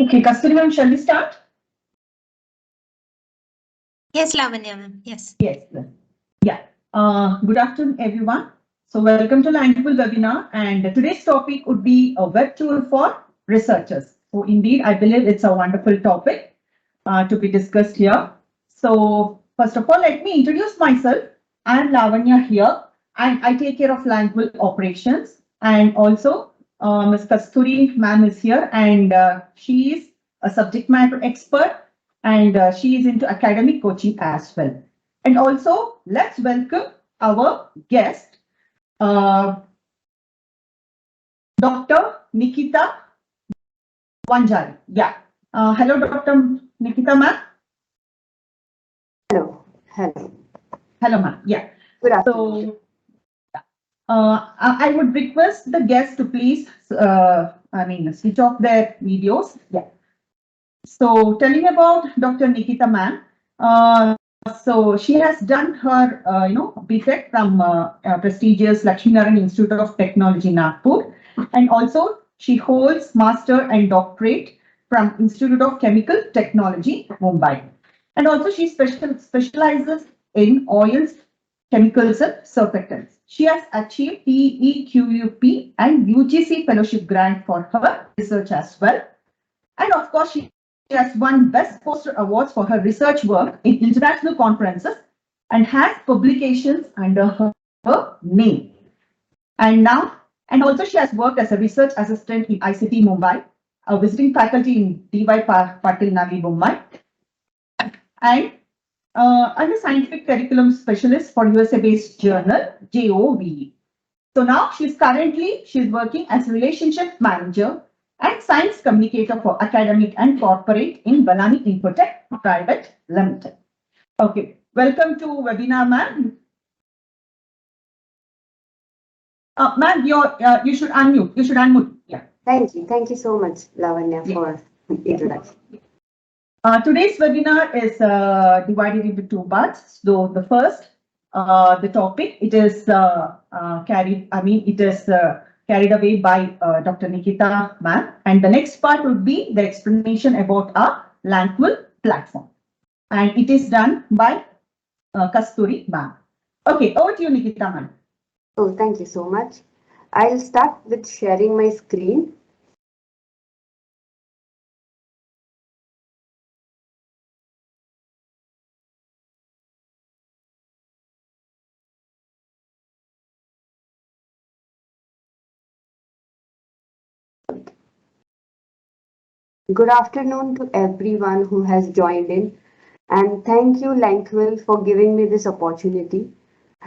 Okay, Kasturi ma'am, shall we start? Yes, Lavanya ma'am. Yes. Yes. Yeah. Good afternoon, everyone. So welcome to Lanquill webinar, and today's topic would be a web tool for researchers. So indeed, I believe it's a wonderful topic to be discussed here. So first of all, let me introduce myself. I am Lavanya here, and I take care of Lanquill operations. And also, Ms. Kasturi ma'am is here, and she is a subject matter expert, and she is into academic coaching as well. And also, let's welcome our guest, Dr. Nikita Vanjari. Yeah. Hello, Dr. Nikita ma'am. Hello. Hello. Hello, ma'am. Yeah. Good afternoon. So, I would request the guests to please, switch off their videos. Yeah. So, telling about Dr. Nikita ma'am. So she has done her, BTech from prestigious Lakshminarayan Institute of Technology, Nagpur, and also she holds master and doctorate from Institute of Chemical Technology, Mumbai, and also she specializes in oils, chemicals, and surfactants. She has achieved PEQUP and UGC fellowship grant for her research as well, and of course she has won Best Poster Awards for her research work in international conferences and has publications under her name. And now, and also she has worked as a research assistant in ICT Mumbai, a visiting faculty in DY Patil Navi Mumbai, and a scientific curriculum specialist for USA-based journal JOVE. So now she's working as relationship manager and science communicator for academic and corporate in Balani Infotech Private Limited. Okay, welcome to webinar, ma'am. Ma'am, you should unmute. You should unmute. Yeah. Thank you. Thank you so much, Lavanya, for introduction. Today's webinar is divided into two parts. So the first, the topic, it is carried away by Dr. Nikita ma'am, and the next part would be the explanation about our Lanquill platform, and it is done by Kasturi ma'am. Okay, over to you, Nikita ma'am. Oh, thank you so much. I'll start with sharing my screen. Good afternoon to everyone who has joined in, and thank you, Lanquill, for giving me this opportunity.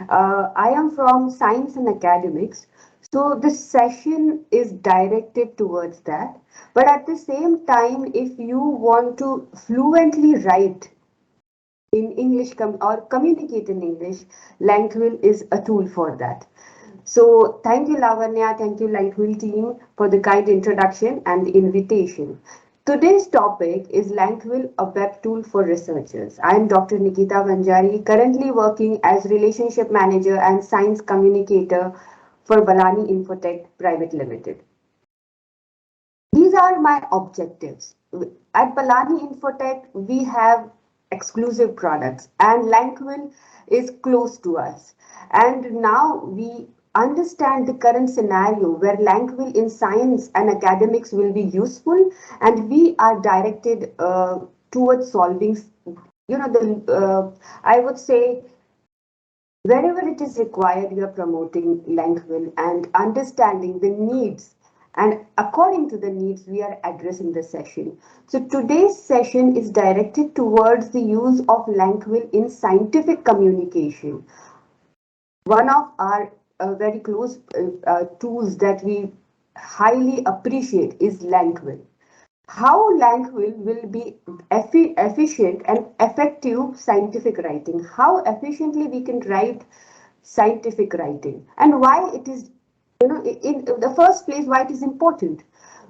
I am from Science and Academics, so this session is directed towards that. But at the same time, if you want to fluently write in English or communicate in English, Lanquill is a tool for that. So thank you, Lavanya, thank you, Lanquill team, for the kind introduction and the invitation. Today's topic is Lanquill, a web tool for researchers. I am Dr. Nikita Vanjari, currently working as Relationship Manager and Science Communicator for Balani Infotech Private Limited. These are my objectives. At Balani Infotech, we have exclusive products, and Lanquill is close to us. And now we understand the current scenario where Lanquill in science and academics will be useful, and we are directed towards solving, I would say, wherever it is required, we are promoting Lanquill and understanding the needs. And according to the needs, we are addressing the session. So today's session is directed towards the use of Lanquill in scientific communication. One of our very close tools that we highly appreciate is Lanquill. How Lanquill will be efficient and effective scientific writing. How efficiently we can write scientific writing, and why it is, in the first place, why it is important.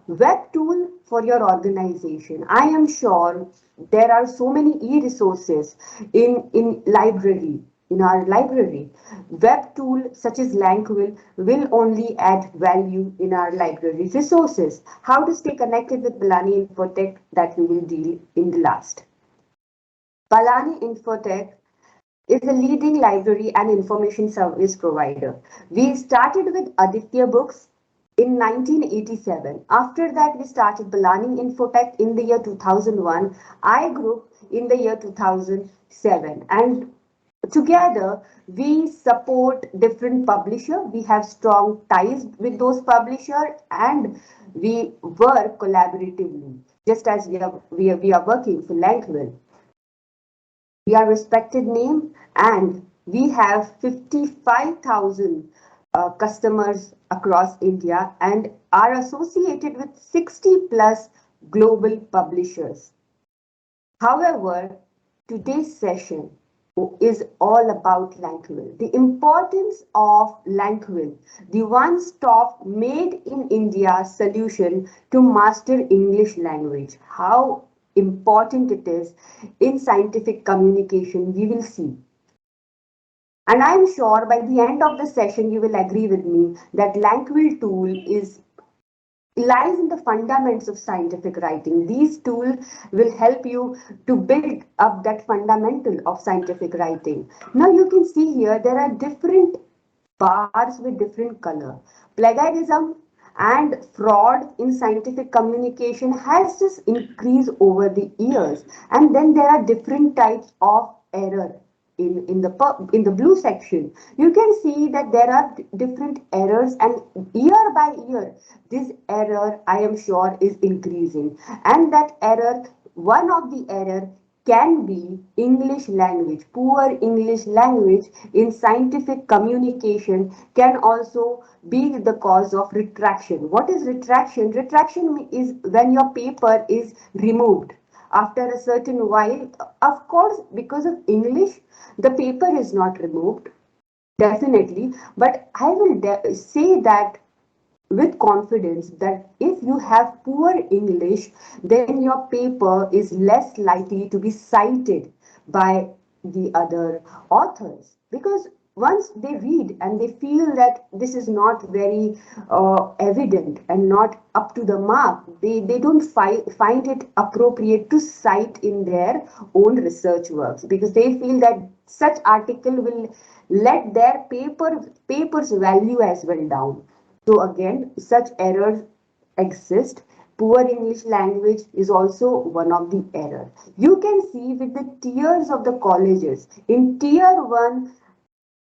Web tool for your organization. I am sure there are so many e-resources in library. in our library. Web tool such as Lanquill will only add value in our library resources. How to stay connected with Balani Infotech, that we will deal in the last. Balani Infotech is a leading library and information service provider. We started with Aditya Books in 1987. After that, we started Balani Infotech in the year 2001, iGroup in the year 2007. And together, we support different publishers. We have strong ties with those publishers and we work collaboratively, just as we are working for Lanquill. We are respected name and we have 55,000 customers across India and are associated with 60 plus global publishers. However, today's session is all about Lanquill. The importance of Lanquill, the one-stop made in India solution to master English language. How important it is in scientific communication, we will see. And I'm sure by the end of the session, you will agree with me that Lanquill tool lies in the fundamentals of scientific writing. These tools will help you to build up that fundamental of scientific writing. Now you can see here, there are different bars with different color. Plagiarism and fraud in scientific communication has just increased over the years. And then there are different types of error. In the blue section, you can see that there are different errors, and year by year, this error, I am sure, is increasing. And that error, one of the error can be English language. Poor English language in scientific communication can also be the cause of retraction. What is retraction? Retraction is when your paper is removed. After a certain while, of course, because of English, the paper is not removed, definitely. But I will say that with confidence that if you have poor English, then your paper is less likely to be cited by the other authors. Because once they read and they feel that this is not very evident and not up to the mark, they don't find it appropriate to cite in their own research works, because they feel that such article will let their paper's value as well down. So again, such errors exist. Poor English language is also one of the errors. You can see with the tiers of the colleges. In tier 1,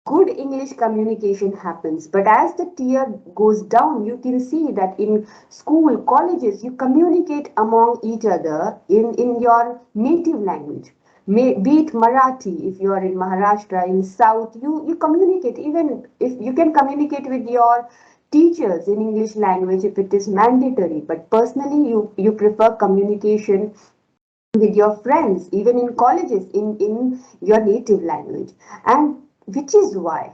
good English communication happens. But as the tier goes down, you can see that in school, colleges, you communicate among each other in your native language. Be it Marathi, if you are in Maharashtra, in South, you communicate. Even if you can communicate with your teachers in English language if it is mandatory. But personally, you prefer communication with your friends, even in colleges, in your native language. And which is why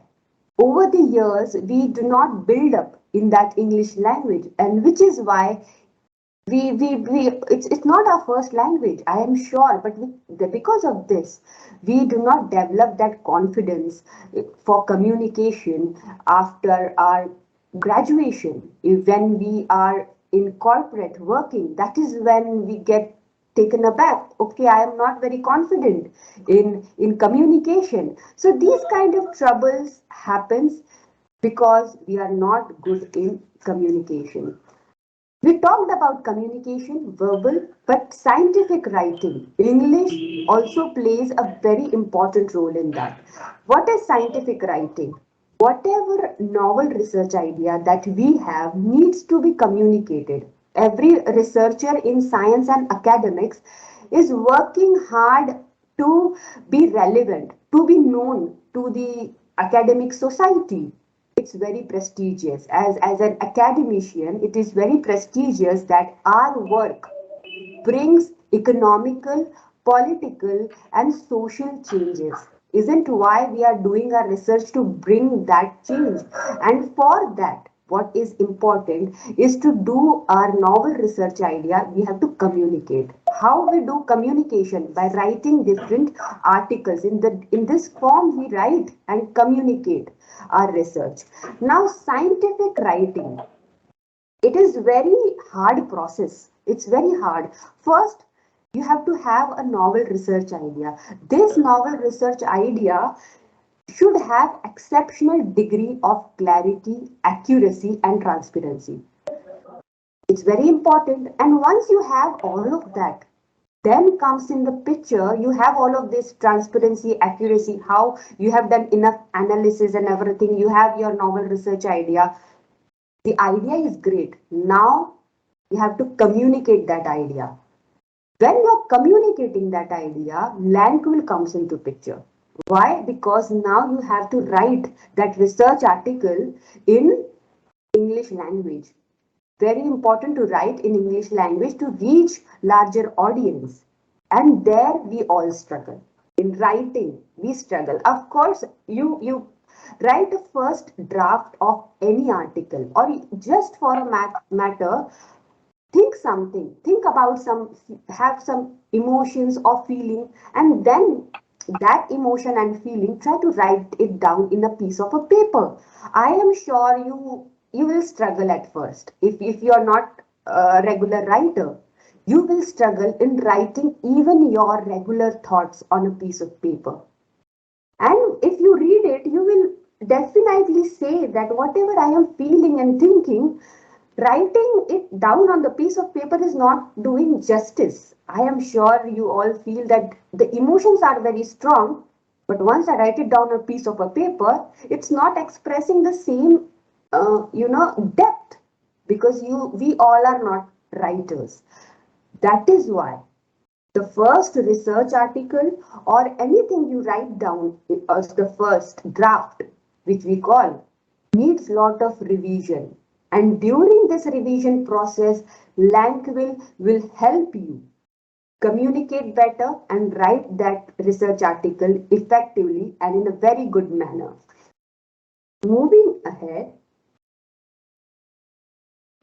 over the years we do not build up in that English language, and which is why it's not our first language, I am sure, but because of this, we do not develop that confidence for communication after our graduation. When we are in corporate working, that is when we get taken aback. Okay, I am not very confident in communication. So these kind of troubles happens because we are not good in communication. We talked about communication, verbal, but scientific writing, English also plays a very important role in that. What is scientific writing? Whatever novel research idea that we have needs to be communicated. Every researcher in science and academics is working hard to be relevant, to be known to the academic society. It's very prestigious. As an academician, it is very prestigious that our work brings economical, political, and social changes. Isn't why we are doing our research to bring that change. And for that, what is important is to do our novel research idea, we have to communicate. How we do communication? By writing different articles. In this form, we write and communicate our research. Now, scientific writing, it is very hard process. It's very hard. First, you have to have a novel research idea. This novel research idea should have exceptional degree of clarity, accuracy, and transparency. It's very important. And once you have all of that, then comes in the picture, you have all of this transparency, accuracy, how you have done enough analysis and everything. You have your novel research idea. The idea is great. Now you have to communicate that idea. When you're communicating that idea, Lanquill comes into picture. Why? Because now you have to write that research article in English language. Very important to write in English language to reach larger audience. And there we all struggle. In writing, we struggle. Of course, you write a first draft of any article or just for a matter, think something, think about have some emotions or feeling, and then that emotion and feeling, try to write it down in a piece of a paper. I am sure you will struggle at first. If you are not a regular writer, you will struggle in writing even your regular thoughts on a piece of paper. And if you read it, you will definitely say that whatever I am feeling and thinking, writing it down on the piece of paper is not doing justice. I am sure you all feel that the emotions are very strong, but once I write it down on a piece of a paper, it's not expressing the same, depth, because we all are not writers. That is why the first research article or anything you write down as the first draft, which we call, needs lot of revision. And during this revision process, Lanquill will help you communicate better and write that research article effectively and in a very good manner. Moving ahead,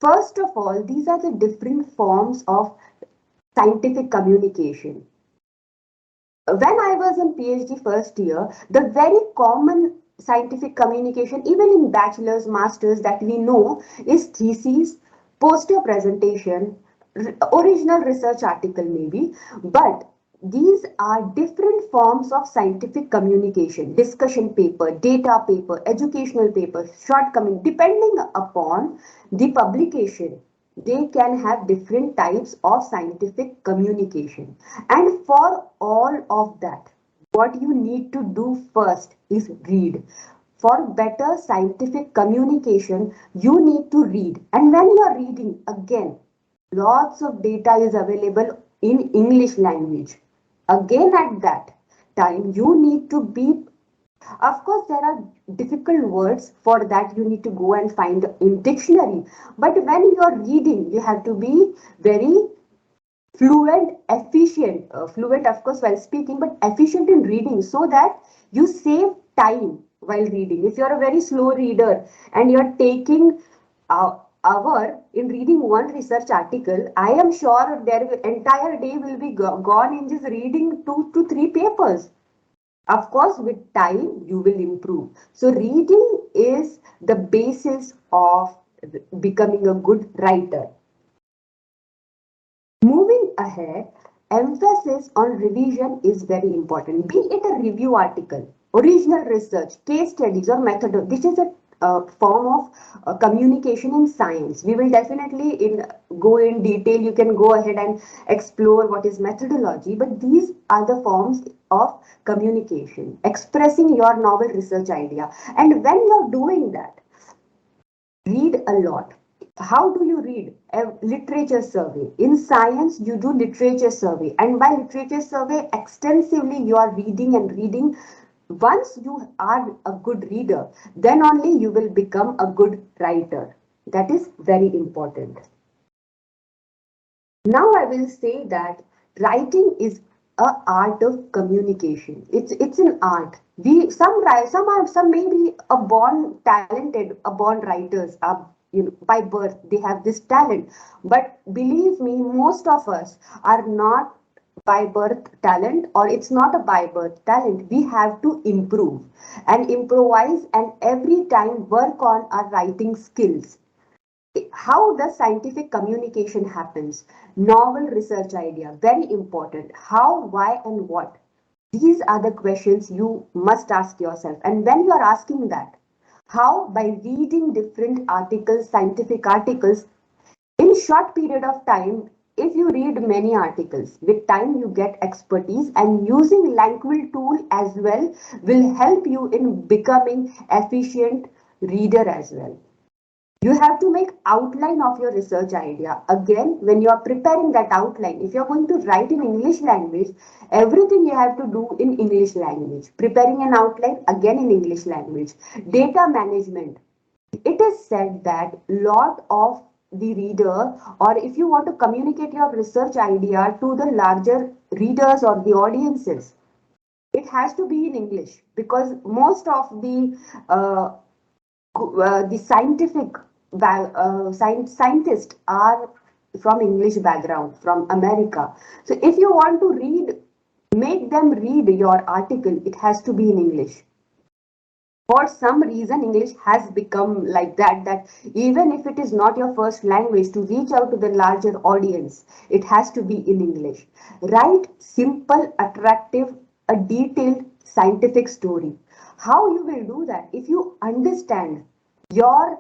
first of all, these are the different forms of scientific communication. When I was in PhD first year, the very common scientific communication, even in bachelor's, master's, that we know is thesis, poster presentation, original research article maybe, but these are different forms of scientific communication: discussion paper, data paper, educational paper, short comment, depending upon the publication. They can have different types of scientific communication. And for all of that, what you need to do first is read. For better scientific communication, you need to read. And when you are reading, again, lots of data is available in English language. Again, at that time, you need to be, of course, there are difficult words. For that, you need to go and find in dictionary. But when you are reading, you have to be very fluent, efficient. Fluent, of course, while speaking, but efficient in reading, so that you save time while reading. If you're a very slow reader and you're taking hour in reading one research article, I am sure their entire day will be gone in just reading 2 to 3 papers. Of course, with time, you will improve. So reading is the basis of becoming a good writer. Moving ahead, emphasis on revision is very important. Be it a review article, original research, case studies, or method. This is a form of communication in science. We will definitely go in detail. You can go ahead and explore what is methodology, but these are the forms of communication, expressing your novel research idea. And when you're doing that, read a lot. How do you read? A literature survey. In science, you do literature survey, and by literature survey, extensively you are reading and reading. Once you are a good reader, then only you will become a good writer. That is very important. Now I will say that writing is a art of communication. It's an art. Some maybe a born talented, a born writers are, by birth they have this talent. But believe me, most of us are not by birth talent, or it's not a by birth talent. We have to improve and improvise and every time work on our writing skills. How does scientific communication happens? Novel research idea, very important. How, why, and what? These are the questions you must ask yourself. And when you are asking that, how? By reading different articles, scientific articles, in short period of time. If you read many articles, with time you get expertise, and using Lanquill tool as well will help you in becoming efficient reader as well. You have to make outline of your research idea. Again, when you are preparing that outline, if you're going to write in English language, everything you have to do in English language. Preparing an outline, again in English language. Data management. It is said that lot of the reader, or if you want to communicate your research idea to the larger readers or the audiences, it has to be in English, because most of the scientists are from English background, from America. So if you want to read, make them read your article, it has to be in English. For some reason, English has become like that, that even if it is not your first language, to reach out to the larger audience, it has to be in English. Write simple, attractive, a detailed scientific story. How you will do that? If you understand your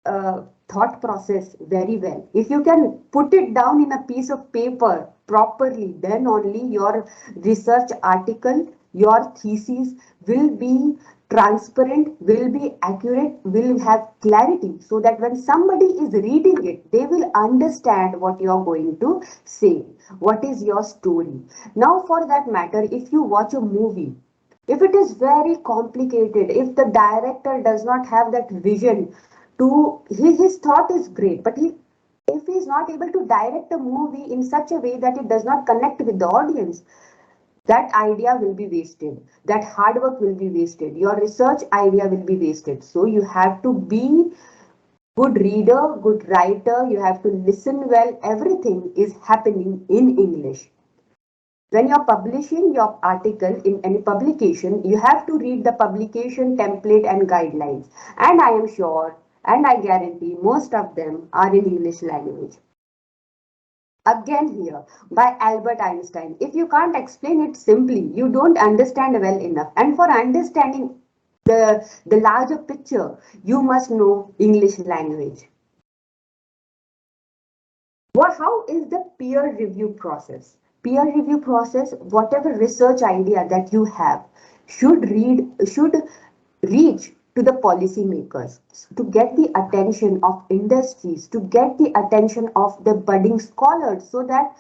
thought process very well, if you can put it down in a piece of paper properly, then only your research article, your thesis will be transparent, will be accurate, will have clarity, so that when somebody is reading it, they will understand what you are going to say, what is your story. Now, for that matter, if you watch a movie, if it is very complicated, if the director does not have that vision to, his thought is great, but if he is not able to direct a movie in such a way that it does not connect with the audience, that idea will be wasted. That hard work will be wasted. Your research idea will be wasted. So you have to be good reader, good writer. You have to listen well. Everything is happening in English. When you're publishing your article in any publication, you have to read the publication template and guidelines. And I am sure and I guarantee most of them are in English language. Again here, by Albert Einstein. If you can't explain it simply, you don't understand well enough. And for understanding the larger picture, you must know English language. How is the peer review process? Peer review process, whatever research idea that you have should reach to the policymakers, to get the attention of industries, to get the attention of the budding scholars, so that,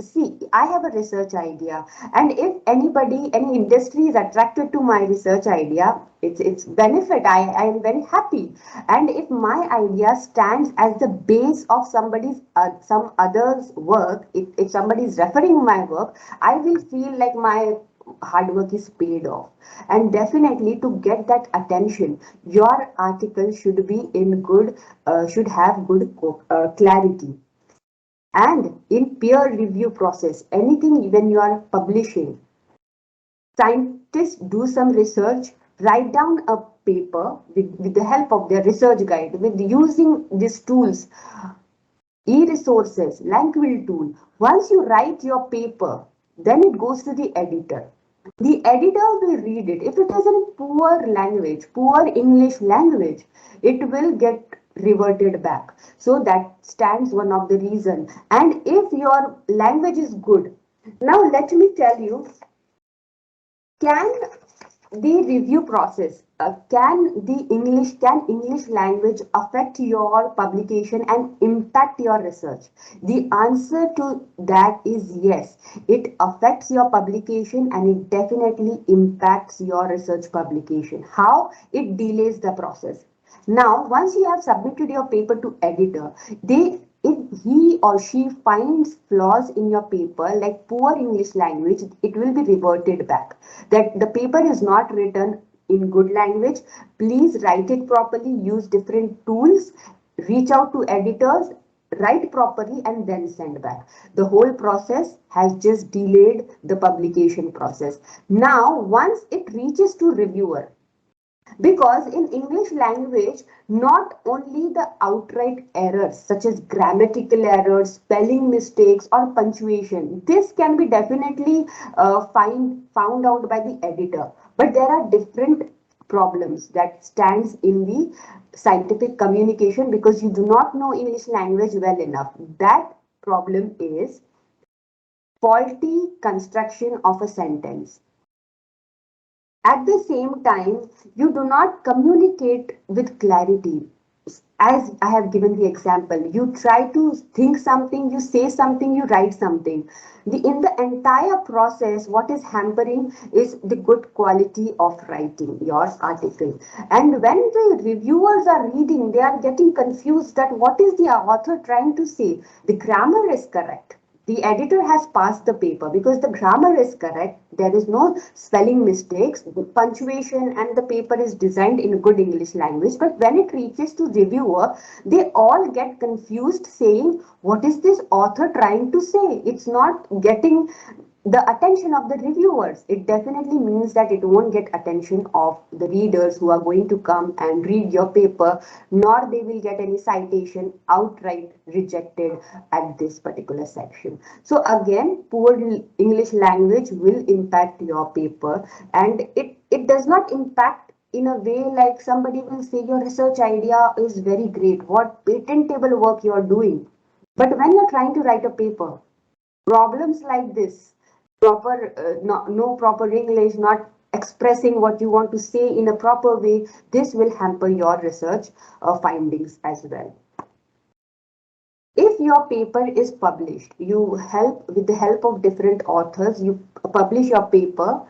see, I have a research idea, and if any industry is attracted to my research idea, it's benefit. I am very happy. And if my idea stands as the base of some other's work, if somebody is referring my work, I will feel like my hard work is paid off. And definitely, to get that attention, your article should be in good, should have good clarity. And in peer review process, anything when you are publishing, scientists do some research, write down a paper with the help of their research guide, with using these tools, e-resources, Lanquill tool. Once you write your paper, then it goes to the editor. The editor will read it. If it is in poor language, poor English language, it will get reverted back. So that stands one of the reason. And if your language is good, now let me tell you, can the review process, can English language affect your publication and impact your research? The answer to that is yes. It affects your publication and it definitely impacts your research publication. How? It delays the process. Now, once you have submitted your paper to editor, they if he or she finds flaws in your paper, like poor English language, it will be reverted back. That the paper is not written in good language. Please write it properly, use different tools, reach out to editors, write properly, and then send back. The whole process has just delayed the publication process. Now, once it reaches to reviewer, because in English language, not only the outright errors such as grammatical errors, spelling mistakes, or punctuation, this can be definitely found out by the editor, but there are different problems that stands in the scientific communication because you do not know English language well enough. That problem is faulty construction of a sentence. At the same time, you do not communicate with clarity. As I have given the example, you try to think something, you say something, you write something. In the entire process, what is hampering is the good quality of writing your article. And when the reviewers are reading, they are getting confused that what is the author trying to say? The grammar is correct, the editor has passed the paper because the grammar is correct, there is no spelling mistakes, punctuation, and the paper is designed in good English language. But when it reaches to reviewer, they all get confused saying, what is this author trying to say? It's not getting the attention of the reviewers. It definitely means that it won't get attention of the readers who are going to come and read your paper, nor they will get any citation outright rejected at this particular section. So again, poor English language will impact your paper, and it does not impact in a way like somebody will say your research idea is very great, what patentable work you are doing. But when you're trying to write a paper, problems like this, no proper English, not expressing what you want to say in a proper way, this will hamper your research findings as well. If your paper is published, you help with the help of different authors, you publish your paper.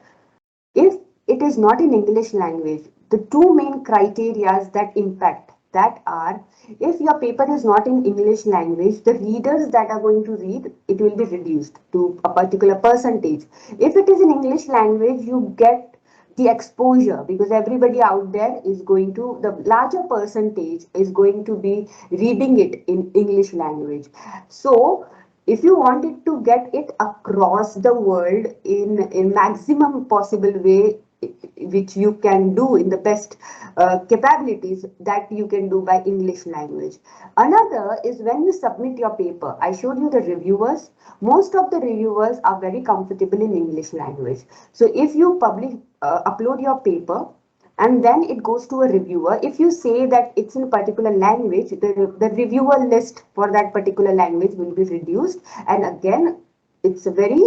If it is not in English language, the two main criteria that impact that are, if your paper is not in English language, the readers that are going to read, it will be reduced to a particular percentage. If it is in English language, you get the exposure because everybody out there is going to, the larger percentage is going to be reading it in English language. So if you wanted to get it across the world in maximum possible way, which you can do in the best capabilities that you can do by English language. Another is when you submit your paper. I showed you the reviewers. Most of the reviewers are very comfortable in English language. So if you upload your paper, and then it goes to a reviewer. If you say that it's in a particular language, the reviewer list for that particular language will be reduced. And again, it's a very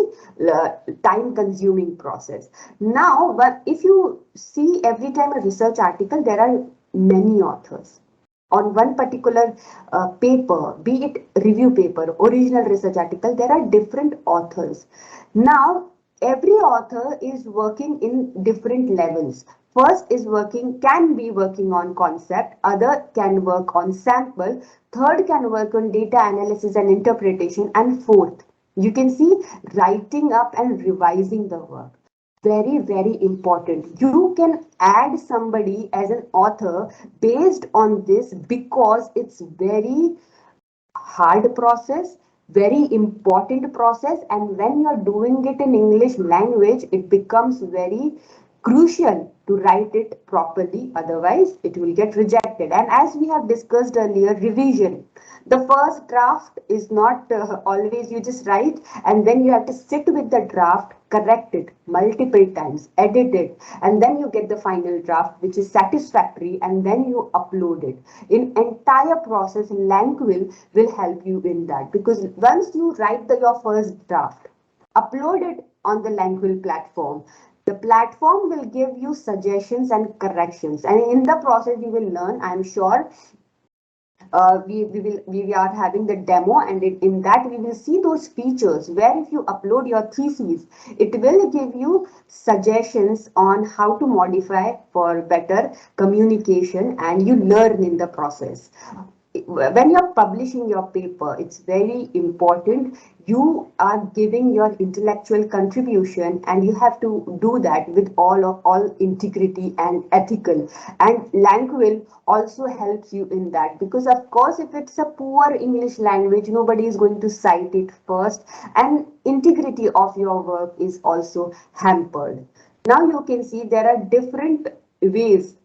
time consuming process. Now, but if you see every time a research article, there are many authors on one particular paper, be it review paper, original research article, there are different authors. Now, every author is working in different levels. First is can be working on concept, other can work on sample, third can work on data analysis and interpretation, and fourth, you can see writing up and revising the work. Very, very important. You can add somebody as an author based on this because it's very hard process, very important process, and when you're doing it in English language, it becomes very crucial to write it properly, otherwise it will get rejected. And as we have discussed earlier, revision, the first draft is not always you just write, and then you have to sit with the draft, correct it multiple times, edit it, and then you get the final draft which is satisfactory, and then you upload it. In entire process, Lanquill will help you in that, because once you write your first draft, upload it on the Lanquill platform, the platform will give you suggestions and corrections, and in the process you will learn. I'm sure we are having the demo, and in that we will see those features where if you upload your thesis, it will give you suggestions on how to modify for better communication, and you learn in the process. when you're publishing your paper, it's very important. You are giving your intellectual contribution, and you have to do that with all integrity and ethical. And Lanquill also helps you in that, because of course, if it's a poor English language, nobody is going to cite it first, and integrity of your work is also hampered. Now you can see there are different ways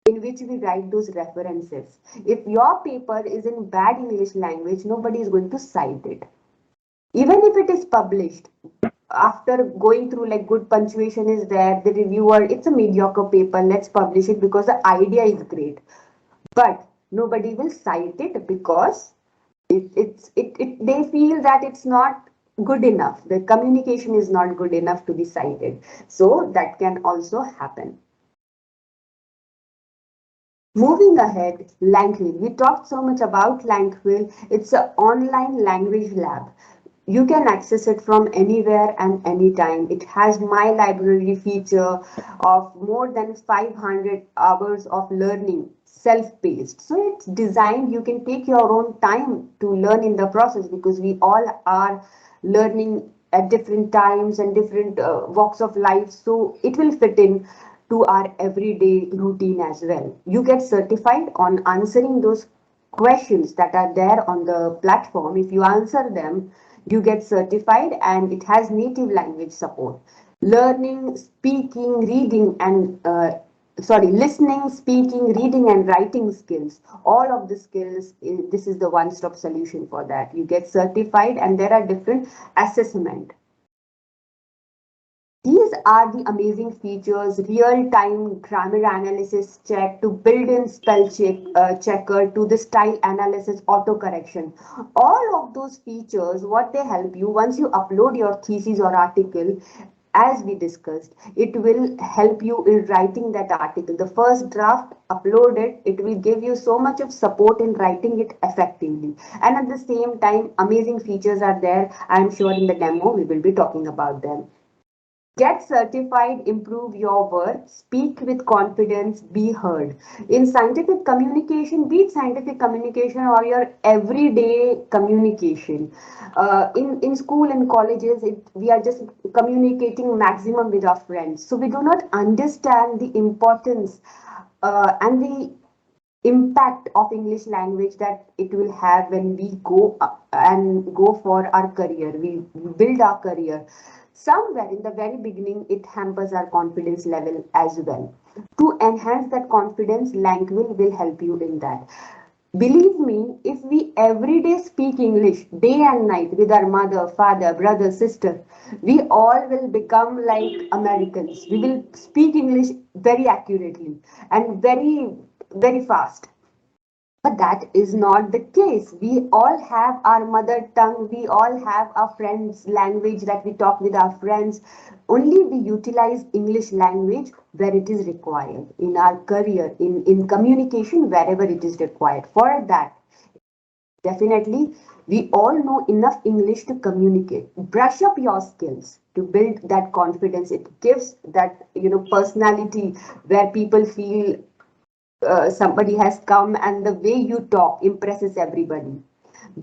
in which we write those references. If your paper is in bad English language, nobody is going to cite it. Even if it is published, after going through like good punctuation is there, the reviewer, it's a mediocre paper, let's publish it because the idea is great. But nobody will cite it because they feel that it's not good enough. The communication is not good enough to be cited. So that can also happen. Moving ahead, Lanquill. We talked so much about Lanquill. It's an online language lab. You can access it from anywhere and anytime. It has my library feature of more than 500 hours of learning, self-paced. So it's designed, you can take your own time to learn in the process, because we all are learning at different times and different walks of life. So it will fit in to our everyday routine as well. You get certified on answering those questions that are there on the platform. If you answer them, you get certified, and it has native language support. Learning, speaking, reading, and listening, speaking, reading, and writing skills. All of the skills, this is the one-stop solution for that. You get certified, and there are different assessment. These are the amazing features: real-time grammar analysis check to built-in spell checker to the style analysis auto-correction. All of those features, what they help you, once you upload your thesis or article, as we discussed, it will help you in writing that article. The first draft, upload it, it will give you so much of support in writing it effectively. And at the same time, amazing features are there. I'm sure in the demo we will be talking about them. Get certified, improve your work, speak with confidence, be heard. In scientific communication, be it scientific communication or your everyday communication. In school and colleges, we are just communicating maximum with our friends. So we do not understand the importance and the impact of English language that it will have when we go and go for our career. We build our career. Somewhere in the very beginning, it hampers our confidence level as well. To enhance that confidence, Lanquill will help you in that. Believe me, if we every day speak English, day and night, with our mother, father, brother, sister, we all will become like Americans. We will speak English very accurately and very fast. But that is not the case. We all have our mother tongue. We all have our friends' language that we talk with our friends. Only we utilize English language where it is required in our career, in communication, wherever it is required. For that, definitely, we all know enough English to communicate. Brush up your skills to build that confidence. It gives that, personality where people feel somebody has come, and the way you talk impresses everybody.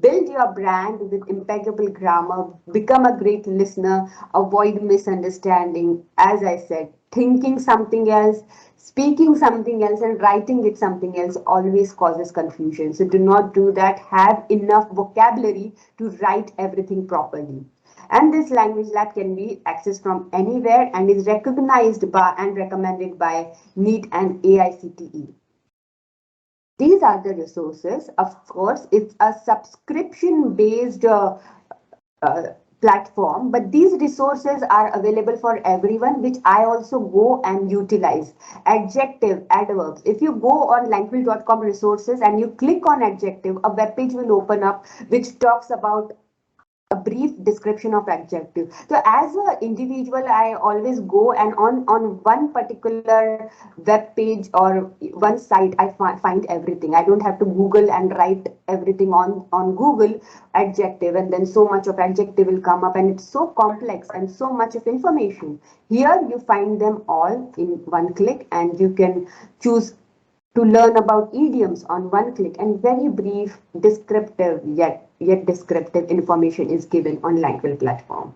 Build your brand with impeccable grammar, become a great listener, avoid misunderstanding. As I said, thinking something else, speaking something else, and writing it something else always causes confusion. So do not do that. Have enough vocabulary to write everything properly. And this language lab can be accessed from anywhere and is recognized by and recommended by NEET and AICTE. These are the resources. Of course, it's a subscription based platform, but these resources are available for everyone, which I also go and utilize. Adjective, adverbs. If you go on lanquill.com resources and you click on adjective, a web page will open up which talks about a brief description of adjective. So as an individual, I always go and on one particular web page or one site, I find everything. I don't have to Google and write everything on Google adjective, and then so much of adjective will come up, and it's so complex and so much of information. Here you find them all in one click, and you can choose to learn about idioms on one click, and very brief, descriptive yet descriptive information is given on Lanquill platform.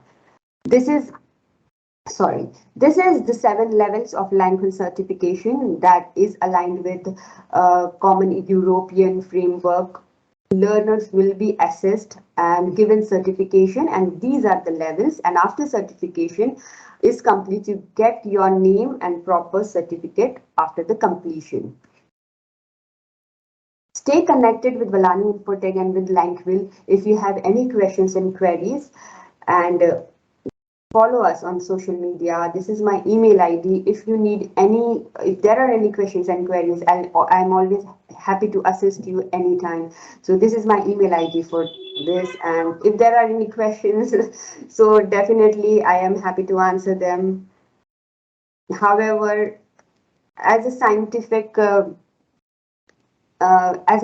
This is this is the 7 levels of Lanquill certification that is aligned with common European framework. Learners will be assessed and given certification, and these are the levels. And after certification is complete, you get your name and proper certificate after the completion. Stay connected with Valani Infotech and with Lanquill if you have any questions and queries, and follow us on social media. This is my email ID. If there are any questions and queries, I'm always happy to assist you anytime. So this is my email ID for this, and if there are any questions, so definitely I am happy to answer them. However, as a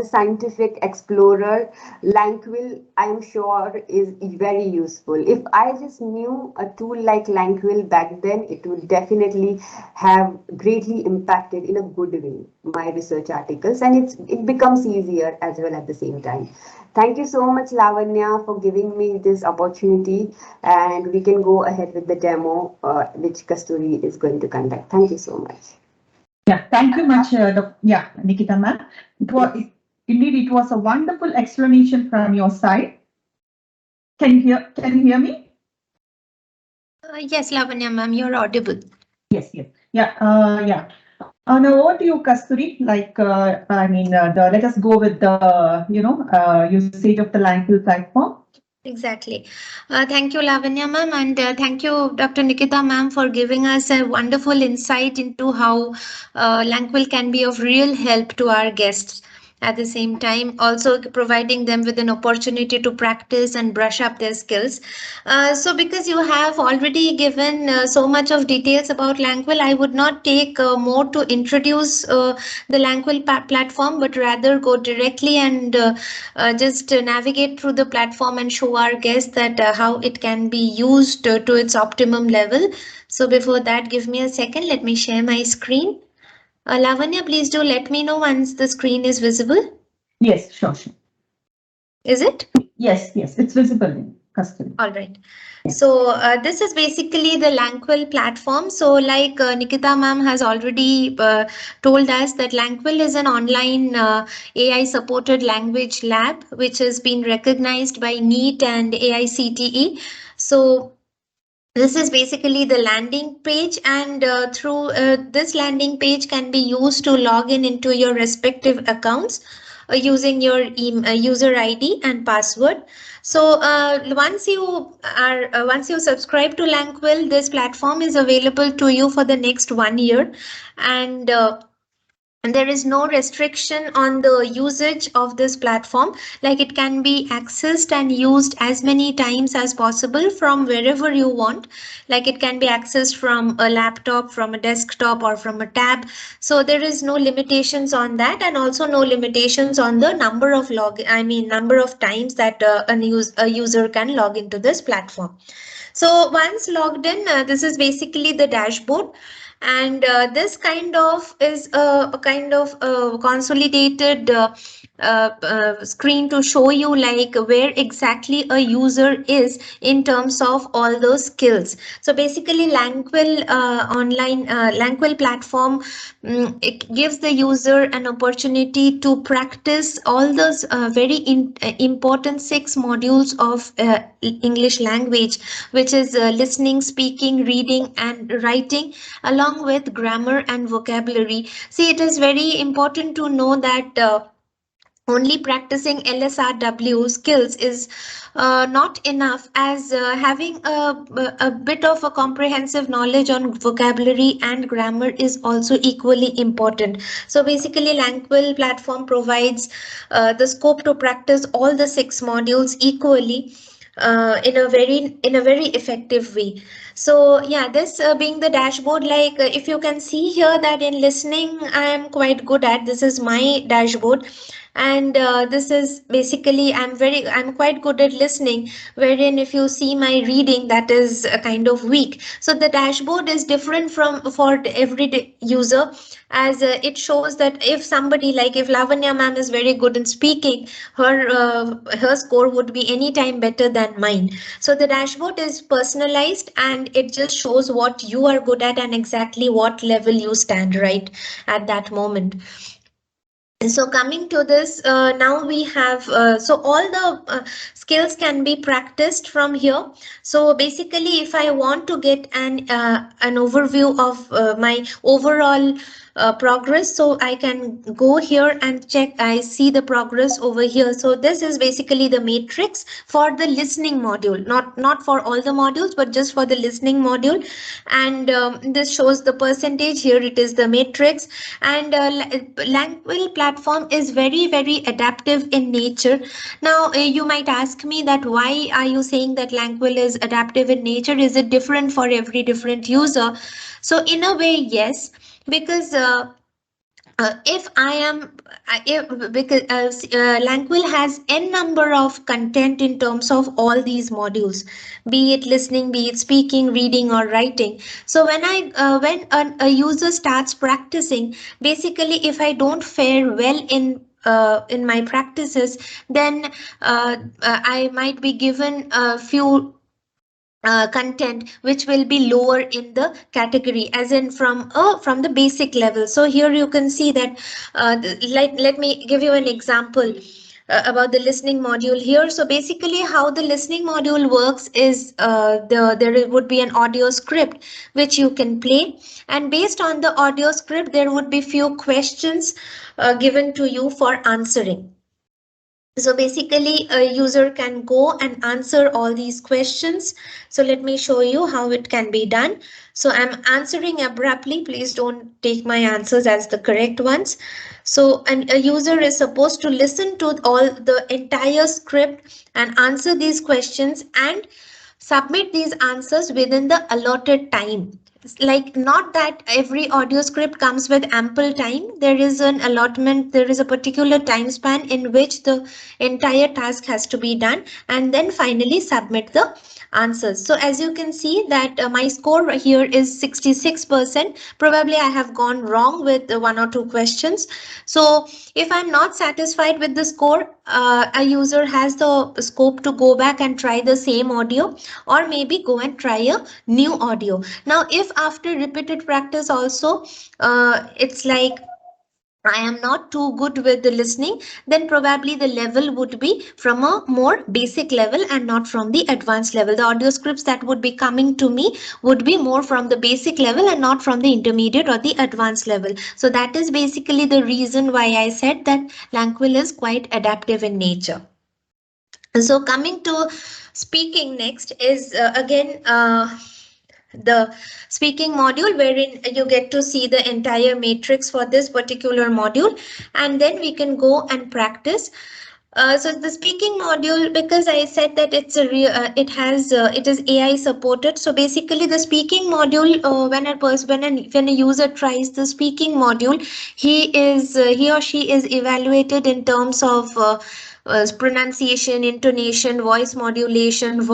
scientific explorer, Lanquill, I'm sure, is very useful. If I just knew a tool like Lanquill back then, it would definitely have greatly impacted in a good way my research articles, and it becomes easier as well at the same time. Thank you so much, Lavanya, for giving me this opportunity, and we can go ahead with the demo which Kasturi is going to conduct. Thank you so much. Yeah, thank you much, Nikita ma'am. Indeed, it was a wonderful explanation from your side. Can you hear me? Yes, Lavanya ma'am, you're audible. Yes. Yeah. Now over to you, Kasturi. Let us go with the usage of the Lanquill platform. Exactly. Thank you, Lavanya ma'am, and thank you, Dr. Nikita ma'am, for giving us a wonderful insight into how Lanquill can be of real help to our guests. At the same time, also providing them with an opportunity to practice and brush up their skills. So, because you have already given so much of details about Lanquill, I would not take more to introduce the Lanquill platform, but rather go directly and just navigate through the platform and show our guests that how it can be used to its optimum level. So before that, give me a second. Let me share my screen. Lavanya, please do let me know once the screen is visible. Yes, sure. Is it? Yes, it's visible in Kasturi. All right. So this is basically the Lanquill platform. So like Nikita ma'am has already told us that Lanquill is an online AI supported language lab which has been recognized by NEET and AICTE. So this is basically the landing page, and through this landing page can be used to log in into your respective accounts using your user ID and password. So once you subscribe to Lanquill, this platform is available to you for the next 1 year, and there is no restriction on the usage of this platform. Like it can be accessed and used as many times as possible from wherever you want. Like it can be accessed from a laptop, from a desktop, or from a tab. So there is no limitations on that, and also no limitations on the number of number of times that a user can log into this platform. So once logged in, this is basically the dashboard, and this kind of is a kind of consolidated screen to show you like where exactly a user is in terms of all those skills. So basically Lanquill platform, it gives the user an opportunity to practice all those important 6 modules of English language, which is listening, speaking, reading and writing, along with grammar and vocabulary. See, it is very important to know that only practicing LSRW skills is not enough, as having a bit of a comprehensive knowledge on vocabulary and grammar is also equally important. So basically Lanquill platform provides the scope to practice all the 6 modules equally in a very effective way. So yeah, this being the dashboard, like if you can see here that in listening I am quite good at, this is my dashboard. And this is basically I'm quite good at listening, wherein if you see my reading, that is kind of weak. So the dashboard is different from for the every user, as it shows that if somebody, like if Lavanya ma'am is very good in speaking, her score would be anytime better than mine. So the dashboard is personalized, and it just shows what you are good at and exactly what level you stand right at that moment. So coming to this, now we have so all the skills can be practiced from here. So basically, if I want to get an overview of my overall progress, so I can go here and check. I see the progress over here. So this is basically the matrix for the listening module, not for all the modules, but just for the listening module. And this shows the percentage. Here it is the matrix. And Lanquill platform is very adaptive in nature. Now you might ask me that why are you saying that Lanquill is adaptive in nature? Is it different for every different user? So in a way, yes, because if I am if, because Lanquill has n number of content in terms of all these modules, be it listening, be it speaking, reading, or writing. So when a user starts practicing, basically if I don't fare well in my practices, then I might be given a few content which will be lower in the category, as in from the basic level. So here you can see that let me give you an example about the listening module here. So basically how the listening module works is there would be an audio script which you can play, and based on the audio script there would be few questions given to you for answering. So basically a user can go and answer all these questions. So let me show you how it can be done. So I'm answering abruptly. Please don't take my answers as the correct ones. So a user is supposed to listen to all the entire script and answer these questions and submit these answers within the allotted time. Like, not that every audio script comes with ample time. There is an allotment, there is a particular time span in which the entire task has to be done, and then finally submit the answers. So as you can see that my score here is 66%. Probably I have gone wrong with one or two questions. So if I'm not satisfied with the score, a user has the scope to go back and try the same audio, or maybe go and try a new audio. Now if after repeated practice also it's like I am not too good with the listening, then probably the level would be from a more basic level and not from the advanced level. The audio scripts that would be coming to me would be more from the basic level and not from the intermediate or the advanced level. So that is basically the reason why I said that Lanquill is quite adaptive in nature. So coming to speaking next is again the speaking module, wherein you get to see the entire matrix for this particular module, and then we can go and practice. So the speaking module, because I said that it's a it is AI supported. So basically the speaking module, when a user tries the speaking module, he or she is evaluated in terms of pronunciation, intonation, voice modulation,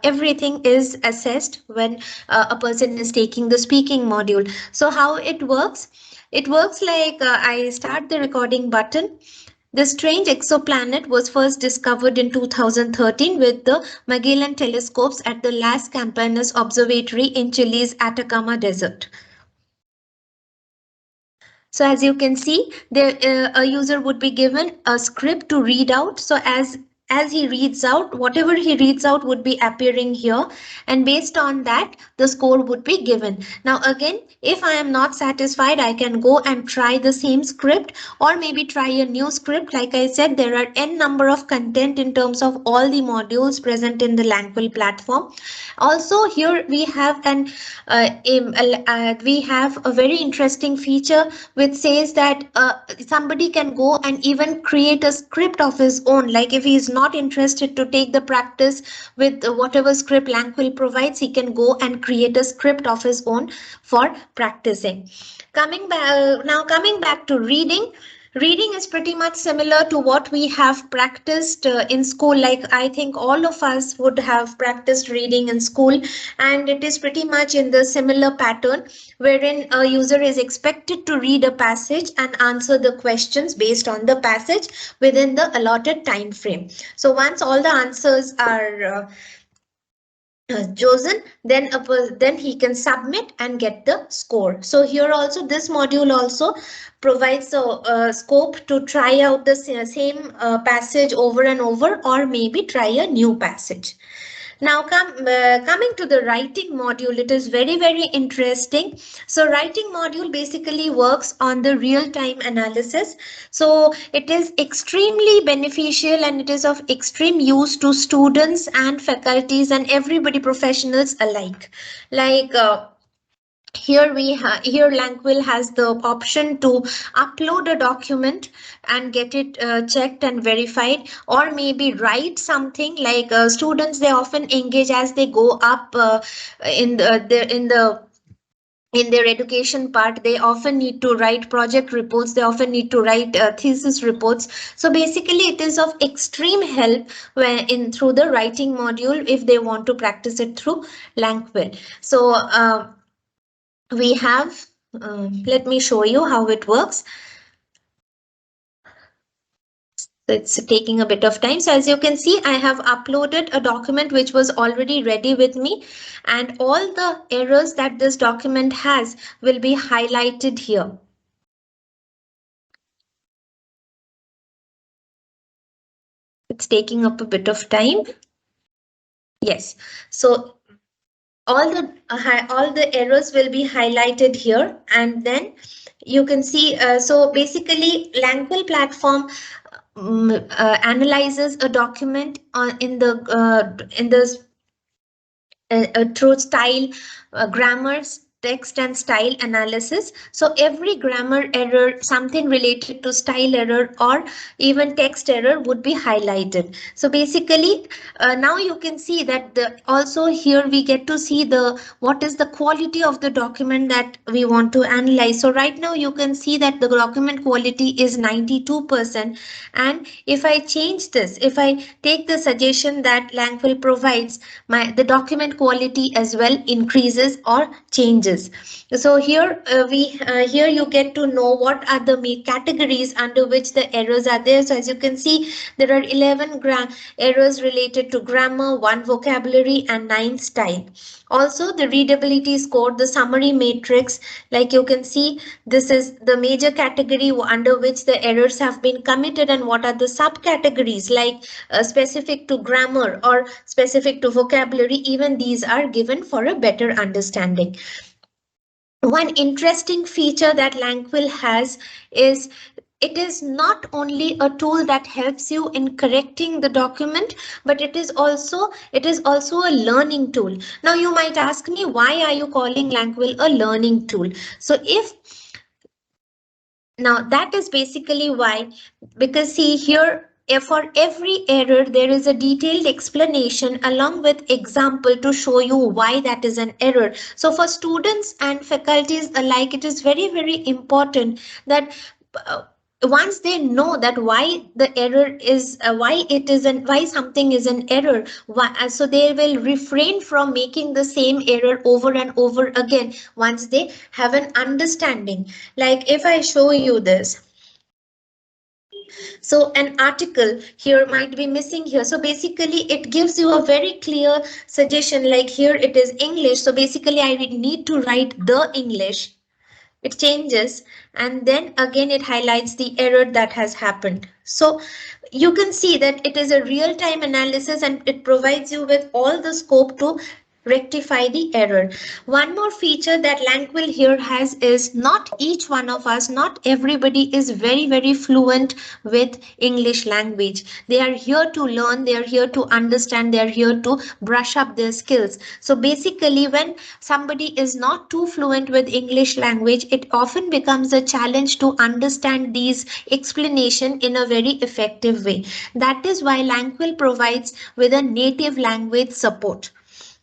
everything is assessed when a person is taking the speaking module. So how it works? It works like I start the recording button. The strange exoplanet was first discovered in 2013 with the Magellan telescopes at the Las Campanas Observatory in Chile's Atacama Desert. So as you can see, a user would be given a script to read out. So as he reads out, whatever he reads out would be appearing here, and based on that the score would be given. Now again, if I am not satisfied, I can go and try the same script, or maybe try a new script. Like I said, there are n number of content in terms of all the modules present in the Lanquill platform. Also here we have we have a very interesting feature which says that somebody can go and even create a script of his own. Like if he is not interested to take the practice with whatever script Lanquill provides, he can go and create a script of his own for practicing. Coming back to reading. Reading is pretty much similar to what we have practiced in school. Like I think all of us would have practiced reading in school, and it is pretty much in the similar pattern wherein a user is expected to read a passage and answer the questions based on the passage within the allotted time frame. So once all the answers are chosen, then he can submit and get the score. So here also this module also provides a scope to try out the same passage over and over, or maybe try a new passage. Now coming to the writing module, it is very interesting. So writing module basically works on the real-time analysis. So it is extremely beneficial and it is of extreme use to students and faculties and everybody, professionals alike. Like here Lanquill has the option to upload a document and get it checked and verified, or maybe write something. Like students, they often engage as they go up in their education part. They often need to write project reports, they often need to write thesis reports. So basically it is of extreme help when in through the writing module if they want to practice it through Lanquill. So we have, let me show you how it works. It's taking a bit of time. So as you can see, I have uploaded a document which was already ready with me, and all the errors that this document has will be highlighted here. It's taking up a bit of time. Yes. So all the errors will be highlighted here, and then you can see. So basically, Lanquill platform analyzes a document in the through style, grammar, text and style analysis. So every grammar error, something related to style error or even text error would be highlighted. So basically now you can see that also here we get to see what is the quality of the document that we want to analyze. So right now you can see that the document quality is 92%, and if I change this, if I take the suggestion that Lanquill provides, the document quality as well increases or changes. So here here you get to know what are the main categories under which the errors are there. So as you can see, there are 11 errors related to grammar, 1 vocabulary and 9 style. Also the readability score, the summary matrix, like you can see, this is the major category under which the errors have been committed, and what are the subcategories like specific to grammar or specific to vocabulary. Even these are given for a better understanding. One interesting feature that Lanquill has is it is not only a tool that helps you in correcting the document, but it is also a learning tool. Now you might ask me, why are you calling Lanquill a learning tool? So now that is basically why, because see here, for every error there is a detailed explanation along with example to show you why that is an error. So for students and faculties alike, it is very important that once they know that why the error is why something is an error, so they will refrain from making the same error over and over again once they have an understanding. Like if I show you this, so an article here might be missing here. So basically it gives you a very clear suggestion. Like here it is English, so basically I need to write the English. It changes, and then again it highlights the error that has happened. So you can see that it is a real-time analysis and it provides you with all the scope to rectify the error. One more feature that Lanquill here has is not each one of us, not everybody is very fluent with English language. They are here to learn, they are here to understand, they are here to brush up their skills. So basically when somebody is not too fluent with English language, it often becomes a challenge to understand these explanation in a very effective way. That is why Lanquill provides with a native language support.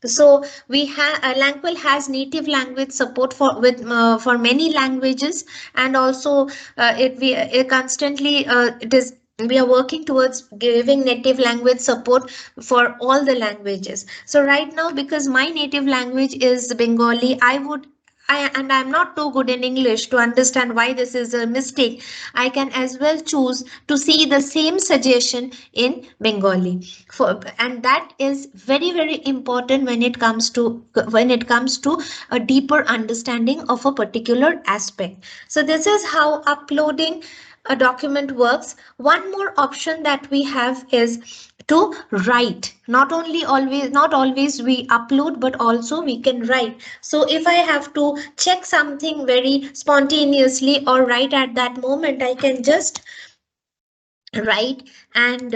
So we have Lanquill has native language support for many languages, and also it constantly it is we are working towards giving native language support for all the languages. So right now, because my native language is Bengali, and I'm not too good in English to understand why this is a mistake. I can as well choose to see the same suggestion in Bengali. And that is very, very important when it comes to a deeper understanding of a particular aspect. So this is how uploading a document works. One more option that we have is to write. Not always we upload, but also we can write. So if I have to check something very spontaneously or right at that moment, I can just write and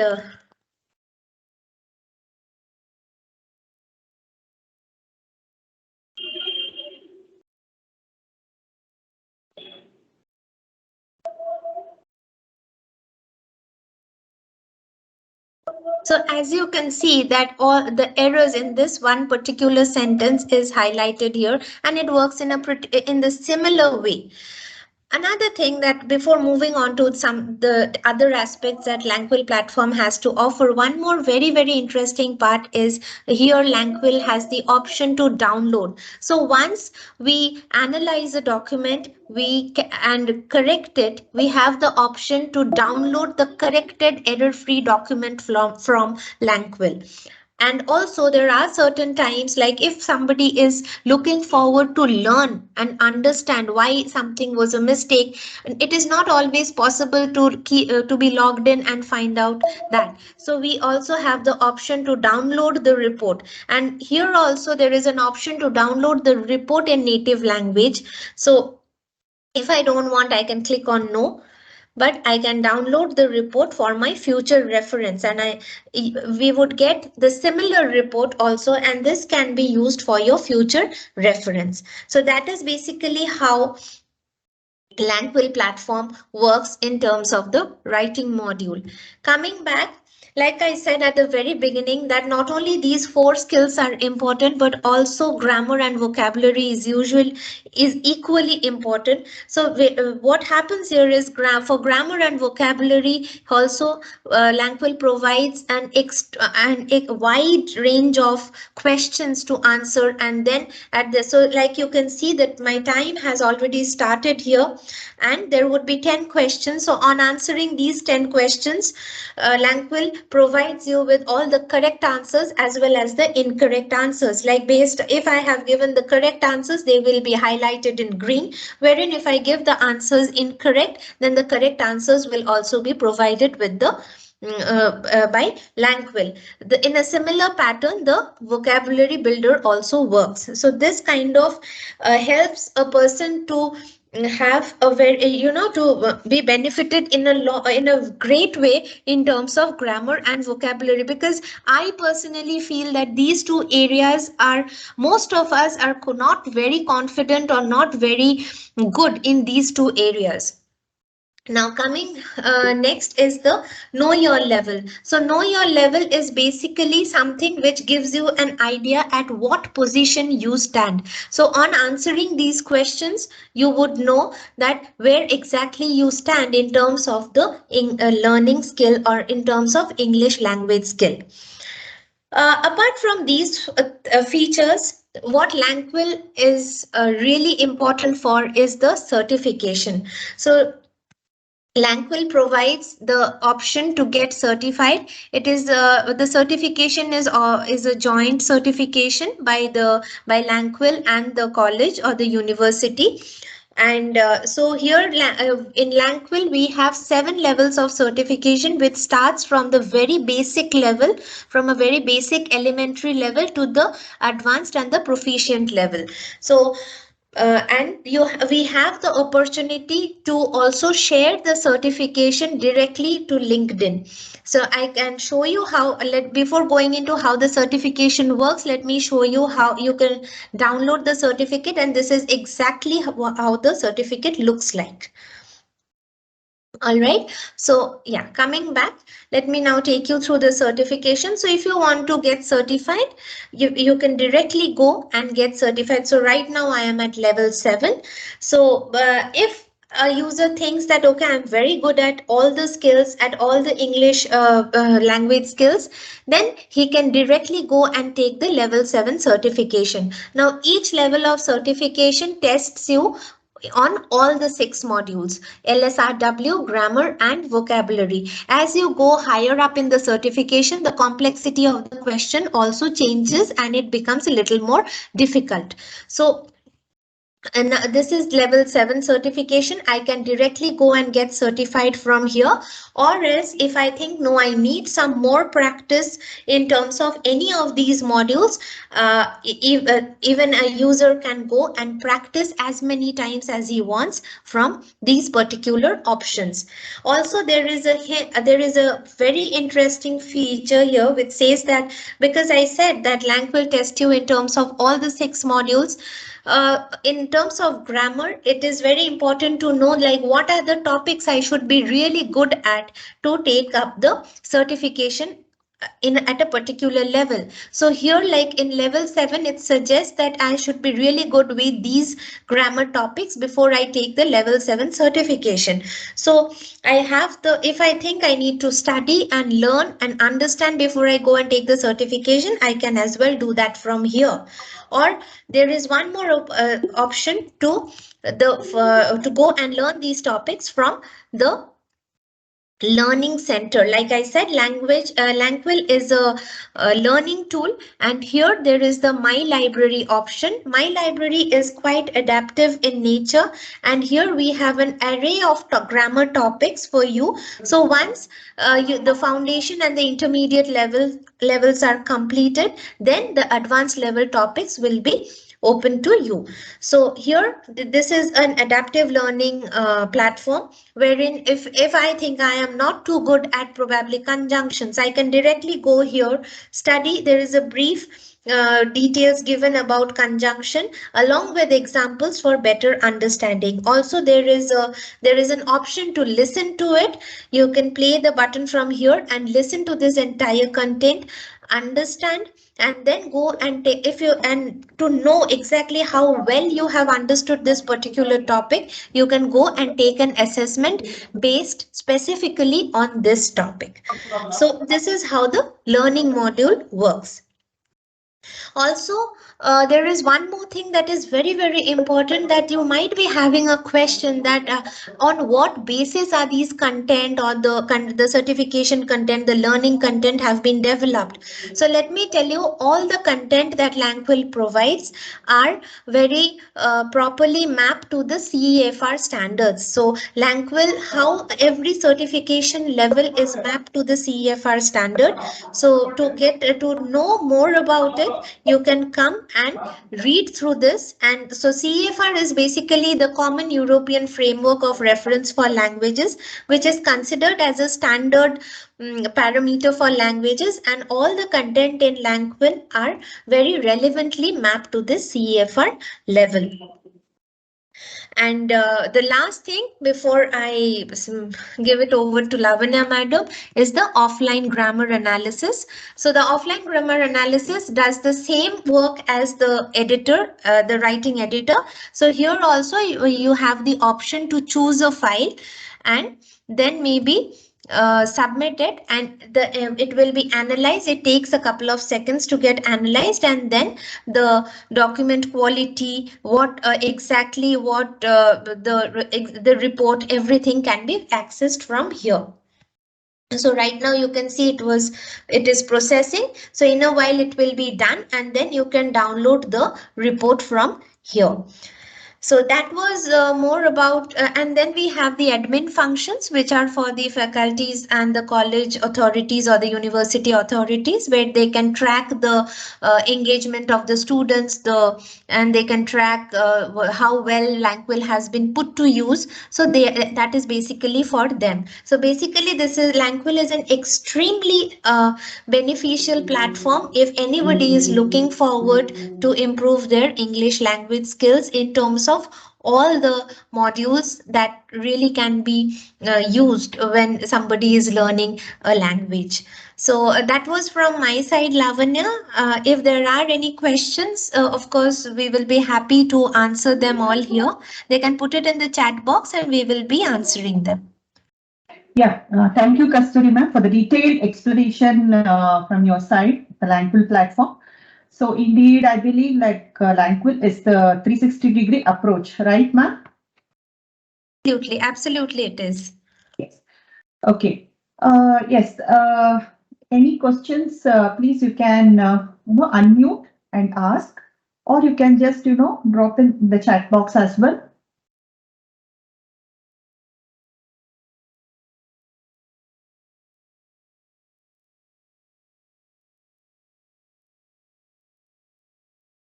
so as you can see that all the errors in this one particular sentence is highlighted here, and it works in the similar way. Another thing that before moving on to some the other aspects that Lanquill platform has to offer, one more very, very interesting part is here Lanquill has the option to download. So once we analyze a document and correct it, we have the option to download the corrected error-free document from Lanquill. And also there are certain times, like if somebody is looking forward to learn and understand why something was a mistake, it is not always possible to be logged in and find out that. So we also have the option to download the report, and here also there is an option to download the report in native language. So if I don't want, I can click on no, but I can download the report for my future reference, and we would get the similar report also, and this can be used for your future reference. So that is basically how Lanquill platform works in terms of the writing module. Coming back, like I said at the very beginning, that not only these four skills are important, but also grammar and vocabulary is equally important. So what happens here is for grammar and vocabulary also, Lanquill provides a wide range of questions to answer. And then so like you can see that my time has already started here, and there would be 10 questions. So on answering these 10 questions, Lanquill provides you with all the correct answers as well as the incorrect answers. Like if I have given the correct answers, they will be highlighted in green, wherein if I give the answers incorrect, then the correct answers will also be provided with the by Lanquill. In a similar pattern, the vocabulary builder also works. So this kind of helps a person to have a very to be benefited in a great way in terms of grammar and vocabulary, because I personally feel that these two areas are, most of us are not very confident or not very good in these two areas. Now coming next is the know your level. So know your level is basically something which gives you an idea at what position you stand. So on answering these questions, you would know that where exactly you stand in terms of the learning skill or in terms of English language skill. Apart from these features, what Lanquill is really important for is the certification. So Lanquill provides the option to get certified. It is the certification is a joint certification by Lanquill and the college or the university. And so here in Lanquill, we have 7 levels of certification, which starts from the very basic level, from a very basic elementary level to the advanced and the proficient level. So and we have the opportunity to also share the certification directly to LinkedIn. So I can show you how, before going into how the certification works, let me show you how you can download the certificate, and this is exactly how the certificate looks like. All right. So yeah, coming back, let me now take you through the certification. So if you want to get certified, you can directly go and get certified. So right now I am at level 7. So if a user thinks that, okay, I'm very good at all the skills, at all the English language skills, then he can directly go and take the level 7 certification. Now each level of certification tests you on all the 6 modules: LSRW, grammar, and vocabulary. As you go higher up in the certification, the complexity of the question also changes and it becomes a little more difficult. So and this is level 7 certification. I can directly go and get certified from here, or else if I think no, I need some more practice in terms of any of these modules, even a user can go and practice as many times as he wants from these particular options. Also, there is a very interesting feature here which says that, because I said that Lang will test you in terms of all the 6 modules, in terms of grammar, it is very important to know like what are the topics I should be really good at to take up the certification in at a particular level. So here, like in level 7, it suggests that I should be really good with these grammar topics before I take the level 7 certification. So I have the, if I think I need to study and learn and understand before I go and take the certification, I can as well do that from here. Or there is one more option to go and learn these topics from the learning center. Like I said, Lanquill is a learning tool, and here there is the my library option. My library is quite adaptive in nature, and here we have an array of grammar topics for you. So once the foundation and the intermediate levels are completed, then the advanced level topics will be open to you. So here this is an adaptive learning platform, wherein if I think I am not too good at probably conjunctions, I can directly go here, study. There is a brief details given about conjunction along with examples for better understanding. Also, there is an option to listen to it. You can play the button from here and listen to this entire content, understand, and then go and take, if you, and to know exactly how well you have understood this particular topic, you can go and take an assessment based specifically on this topic. So this is how the learning module works. Also, there is one more thing that is very, very important, that you might be having a question that on what basis are these content or the certification content, the learning content have been developed. So let me tell you, all the content that Lanquill provides are very properly mapped to the CEFR standards. So Lanquill, how every certification level is mapped to the CEFR standard. So to get to know more about it, you can come and read through this. And so CEFR is basically the Common European Framework of Reference for Languages, which is considered as a standard parameter for languages, and all the content in Lanquill are very relevantly mapped to this CEFR level. And the last thing before I give it over to Lavanya madam is the offline grammar analysis. So the offline grammar analysis does the same work as the editor, the writing editor. So here also you have the option to choose a file and then maybe submit it, and it will be analyzed. It takes a couple of seconds to get analyzed, and then the document quality, what exactly what the report, everything can be accessed from here. So right now you can see it is processing. So in a while it will be done, and then you can download the report from here. So that was more about, and then we have the admin functions, which are for the faculties and the college authorities or the university authorities, where they can track the engagement of the students, and they can track how well Lanquill has been put to use. So that is basically for them. So basically, Lanquill is an extremely beneficial platform if anybody is looking forward to improve their English language skills in terms of all the modules that really can be used when somebody is learning a language. So that was from my side, Lavanya. If there are any questions, of course, we will be happy to answer them all here. They can put it in the chat box and we will be answering them. Yeah, thank you, Kasturi ma'am, for the detailed explanation from your side, the Lanquill platform. So indeed, I believe like Lanquill is the 360-degree approach, right, ma'am? Absolutely, absolutely it is. Yes. Okay. Yes. Any questions? Please, you can unmute and ask, or you can just drop in the chat box as well.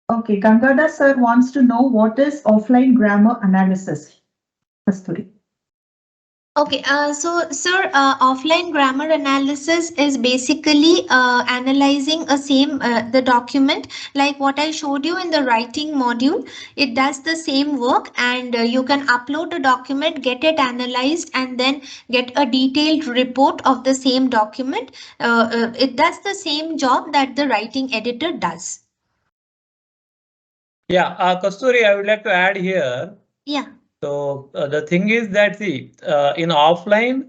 Okay, Gangadhar sir wants to know what is offline grammar analysis. Kasturi. Okay, so sir, offline grammar analysis is basically analyzing the document like what I showed you in the writing module. It does the same work, and you can upload a document, get it analyzed, and then get a detailed report of the same document. It does the same job that the writing editor does. Yeah, Kasturi, I would like to add here. Yeah. So the thing is that in offline,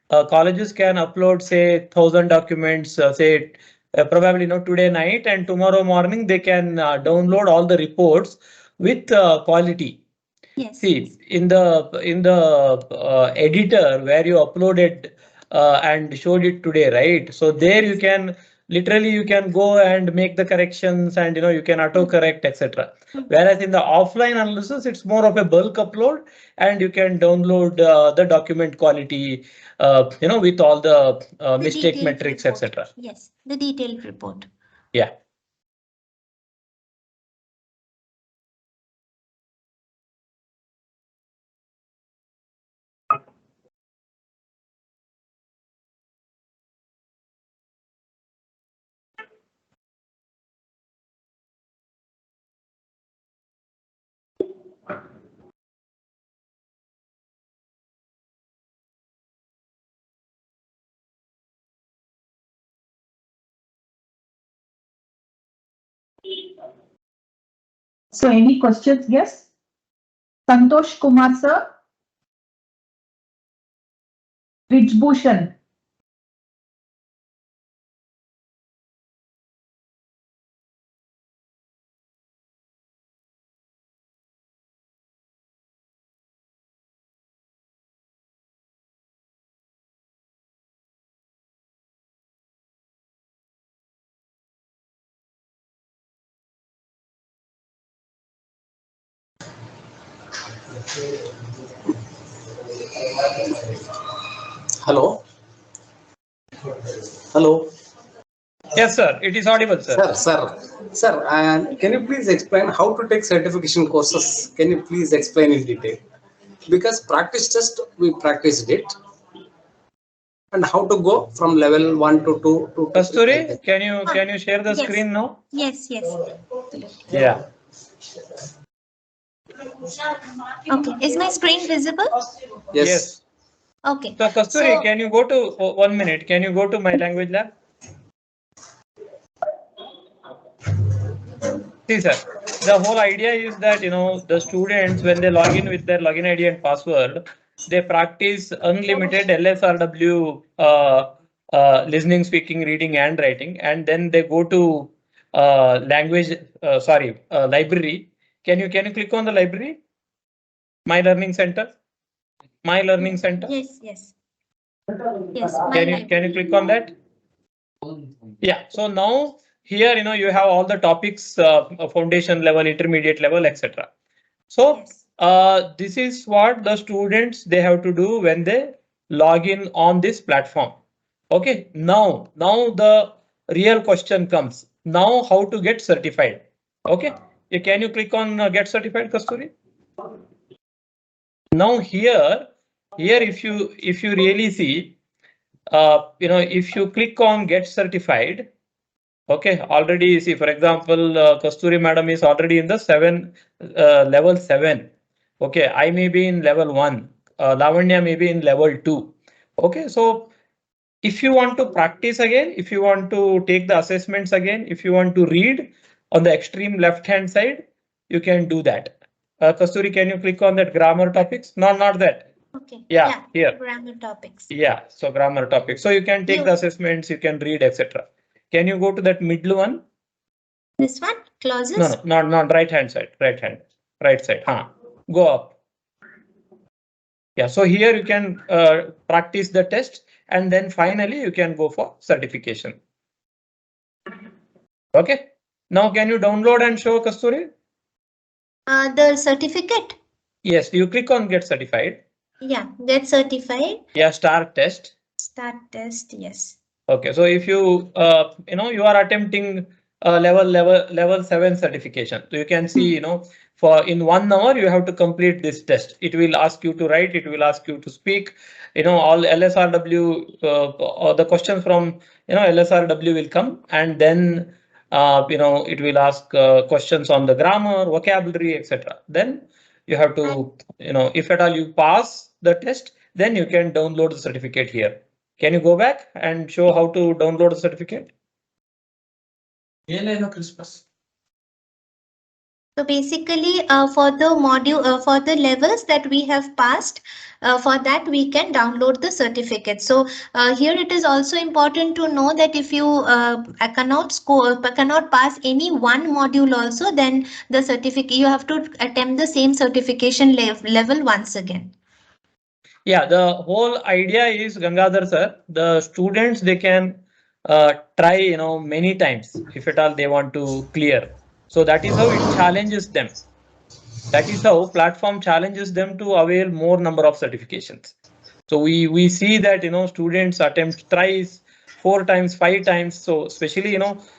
colleges can upload say 1,000 documents, say probably today night, and tomorrow morning they can download all the reports with quality. Yes. See, in the editor where you uploaded and showed it today, right? So there you can literally you can go and make the corrections, and you can auto correct, etc. Whereas in the offline analysis, it's more of a bulk upload, and you can download the document quality, with all the mistake metrics, etc. Yes, the detailed report. Yeah. So any questions? Yes. Santosh Kumar sir. Rijbhushan. Hello. Hello. Yes, sir. It is audible, sir. Sir, can you please explain how to take certification courses? Can you please explain in detail? Because practice test, we practiced it. And how to go from level 1 to 2 to Kasturi, can you share the Yes. screen now? Yes. Yeah. Okay. Is my screen visible? Yes. Okay. So Kasturi, can you go to 1 minute? Can you go to my language lab? See, sir, the whole idea is that the students, when they log in with their login ID and password, they practice unlimited LSRW listening, speaking, reading, and writing, and then they go to library. Can you click on the library? My Learning Center. My Learning Center. Yes. Can you click on that? Yeah. So now here you have all the topics, foundation level, intermediate level, etc. So this is what the students they have to do when they log in on this platform. Okay. Now the real question comes. Now how to get certified? Okay. Can you click on get certified, Kasturi? Now here if you really see, if you click on get certified, okay, already you see, for example, Kasturi madam is already in the level 7. Okay, I may be in level 1, Lavanya may be in level 2. Okay, so if you want to practice again, if you want to take the assessments again, if you want to read on the extreme left hand side, you can do that. Kasturi, can you click on that grammar topics? No, not that. Okay. Yeah, here. Grammar topics. Yeah, so grammar topics. So you can take the assessments, you can read, etc. Can you go to that middle one? This one, clauses? No, not right hand side, right side. Go up. Yeah, so here you can practice the test, and then finally you can go for certification. Okay. Now can you download and show, Kasturi? The certificate? Yes, you click on get certified. Yeah, get certified. Yeah, start test. Start test, yes. Okay, so if you you are attempting level 7 certification, so you can see for in 1 hour you have to complete this test. It will ask you to write, it will ask you to speak, all LSRW or the questions from LSRW will come, and then it will ask questions on the grammar, vocabulary, etc. Then you have to if at all you pass the test, then you can download the certificate here. Can you go back and show how to download the certificate? Christmas. So basically, for the module, for the levels that we have passed, for that we can download the certificate. So here it is also important to know that if you cannot pass any one module also, then the certificate you have to attempt the same certification level once again. Yeah, the whole idea is, Gangadhar sir, the students, they can try many times if at all they want to clear. So that is how it challenges them. That is how platform challenges them to avail more number of certifications. So we see that students attempt thrice, 4 times, 5 times. So especially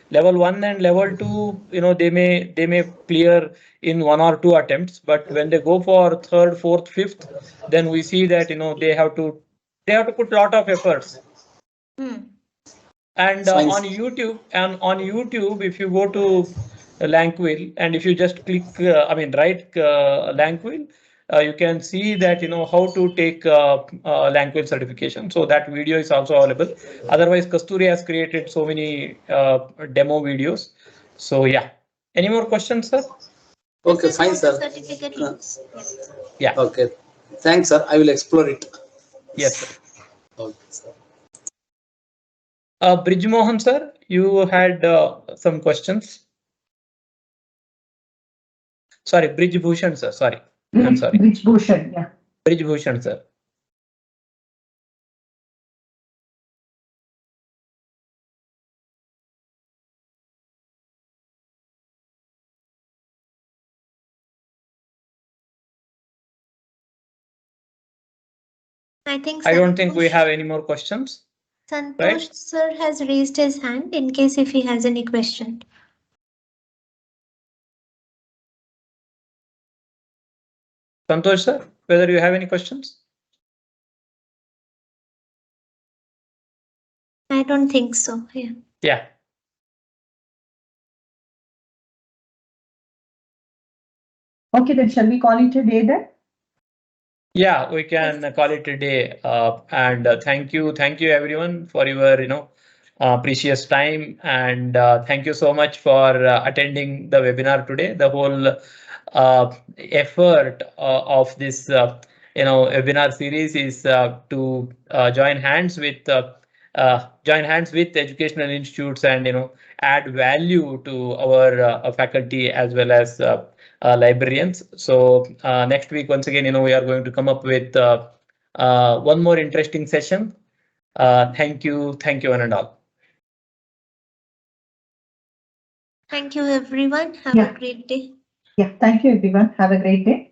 level 1 and level 2, they may clear in 1 or 2 attempts. But when they go for 3rd, 4th, 5th, then we see that they have to put a lot of efforts. And on YouTube, if you go to Lanquill, and if you just click, write Lanquill, you can see that how to take Lanquill certification. So that video is also available. Otherwise, Kasturi has created so many demo videos. So yeah, any more questions, sir? Okay, fine, sir. Yeah. Okay, thanks, sir. I will explore it. Yes, sir. Okay, sir. Bridge Mohan, sir, you had some questions. Sorry, Bridge Bhushan, sir. Sorry, I'm sorry. Bridge Bhushan, yeah. Bridge Bhushan, sir. I think I don't think we have any more questions. Santosh Right? sir has raised his hand in case if he has any question. Santosh sir, whether you have any questions? I don't think so. Yeah. Yeah. Okay, then shall we call it a day then? Yeah, we can call it a day. And thank you everyone for your precious time, and thank you so much for attending the webinar today. The whole effort of this webinar series is to join hands with educational institutes and add value to our faculty as well as librarians. So next week, once again, we are going to come up with one more interesting session. Thank you one and all. Thank you, everyone. Have a great day. Yeah, thank you, everyone. Have a great day.